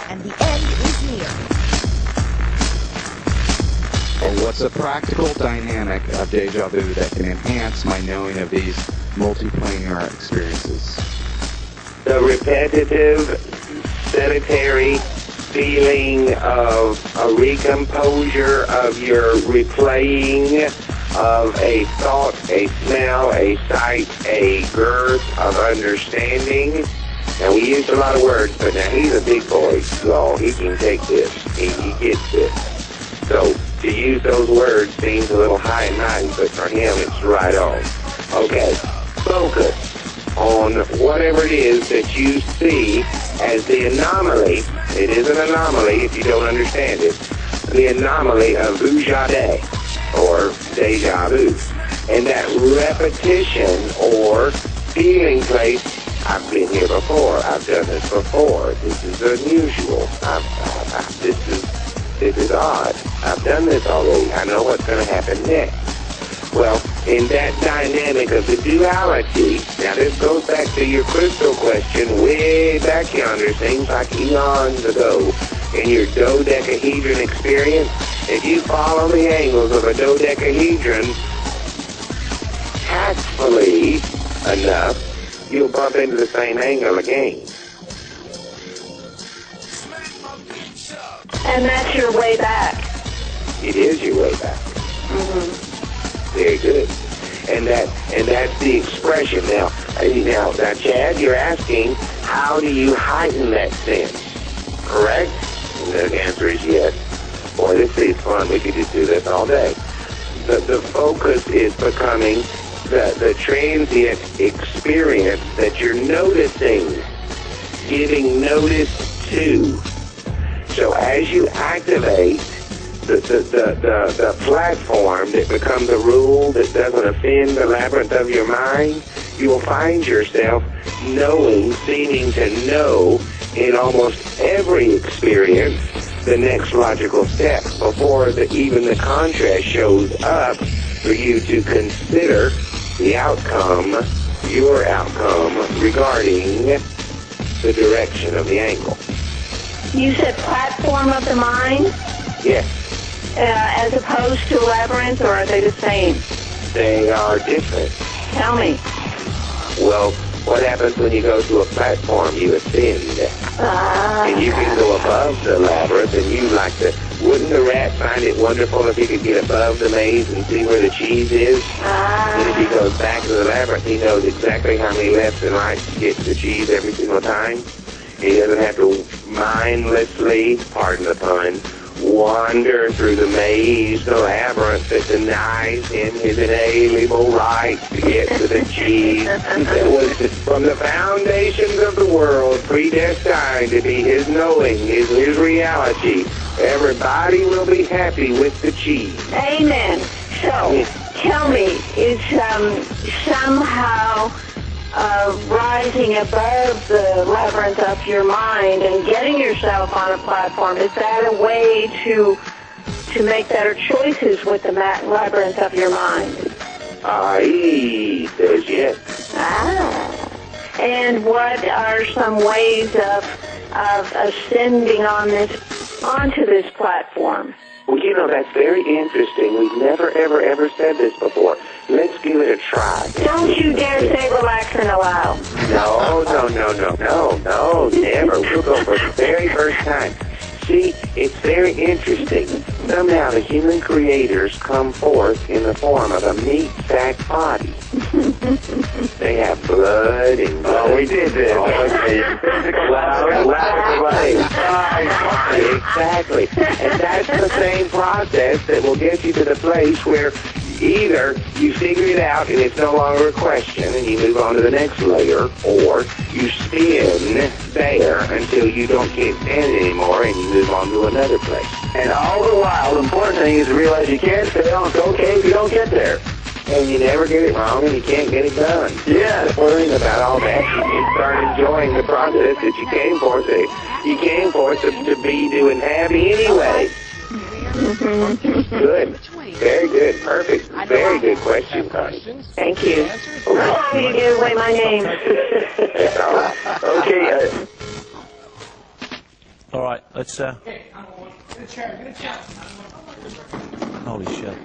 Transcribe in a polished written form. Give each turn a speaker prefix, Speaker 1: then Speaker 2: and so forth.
Speaker 1: and the end is near.
Speaker 2: And what's a practical dynamic of deja vu that can enhance my knowing of these multiplanar experiences?
Speaker 3: The repetitive, sedentary feeling of a recomposure of your replaying of a thought, a smell, a sight, a girth of understanding. Now, we used a lot of words, but now he's a big boy, so he can take this. He gets this. So to use those words seems a little high and mighty, but for him it's right on. Okay, focus on whatever it is that you see as the anomaly. It is an anomaly if you don't understand it. The anomaly of vujade, or deja vu. And that repetition or feeling place, I've been here before, I've done this before, this is unusual, this is odd, I've done this already, I know what's going to happen next. Well, in that dynamic of the duality, now this goes back to your crystal question way back yonder, seems like eons ago, in your dodecahedron experience. If you follow the angles of a dodecahedron tactfully enough, you'll bump into the same angle again.
Speaker 4: And that's your way back.
Speaker 3: It is your way back.
Speaker 4: Mm-hmm.
Speaker 3: Very good. And that's the expression. Now, Chad, you're asking, how do you heighten that sense? Correct? And the answer is yes. Boy, this is fun. We could just do this all day. The focus is becoming the transient experience that you're noticing, giving notice to. So as you activate the platform that becomes a rule that doesn't offend the labyrinth of your mind, you will find yourself knowing, seeming to know in almost every experience the next logical step before even the contrast shows up for you to consider the outcome, your outcome, regarding the direction of the angle.
Speaker 4: You said platform of the mind?
Speaker 3: Yes.
Speaker 4: As opposed to labyrinth, or are they the same?
Speaker 3: They are different.
Speaker 4: Tell me.
Speaker 3: Well, what happens when you go to a platform? You ascend. And you can go above the labyrinth, and you like to... Wouldn't the rat find it wonderful if he could get above the maze and see where the cheese is? And if he goes back to the labyrinth, he knows exactly how many lefts and rights to get to the cheese every single time. He doesn't have to mindlessly, pardon the pun, wander through the maze, the labyrinth that denies him his inalienable right to get to the cheese that was from the foundations of the world predestined to be his knowing, his reality. Everybody will be happy with the cheese.
Speaker 4: Amen. So, tell me, is somehow rising above the labyrinth of your mind and getting yourself on a platform, is that a way to make better choices with the labyrinth of your mind?
Speaker 3: He says yes.
Speaker 4: And what are some ways of ascending onto this platform?
Speaker 3: Well, that's very interesting. We've never, ever said this before. Let's give it a try.
Speaker 4: Don't you dare say relax and allow.
Speaker 3: No, never. We'll go for the very first time. See, it's very interesting. Somehow the human creators come forth in the form of a meat sack body. They have blood and blood.
Speaker 5: Oh, we did this.
Speaker 3: Exactly. And that's the same process that will get you to the place where either you figure it out and it's no longer a question and you move on to the next layer, or you spin there until you can't stand it anymore and you move on to another place.
Speaker 5: And all the while, the important thing is to realize you can't fail. It's okay if you don't get there.
Speaker 3: And you never get it wrong and you can't get it done.
Speaker 5: Yeah.
Speaker 3: Worrying about all that, you start enjoying the process that you came for. So you came for it to be doing happy anyway. Good. Very good. Perfect. Very good question, Connie.
Speaker 4: Thank you. Oh, you gave away my name.
Speaker 3: That's all right.
Speaker 5: Okay.
Speaker 1: All right, let's.
Speaker 6: Hey, get a chair.
Speaker 1: Holy shit.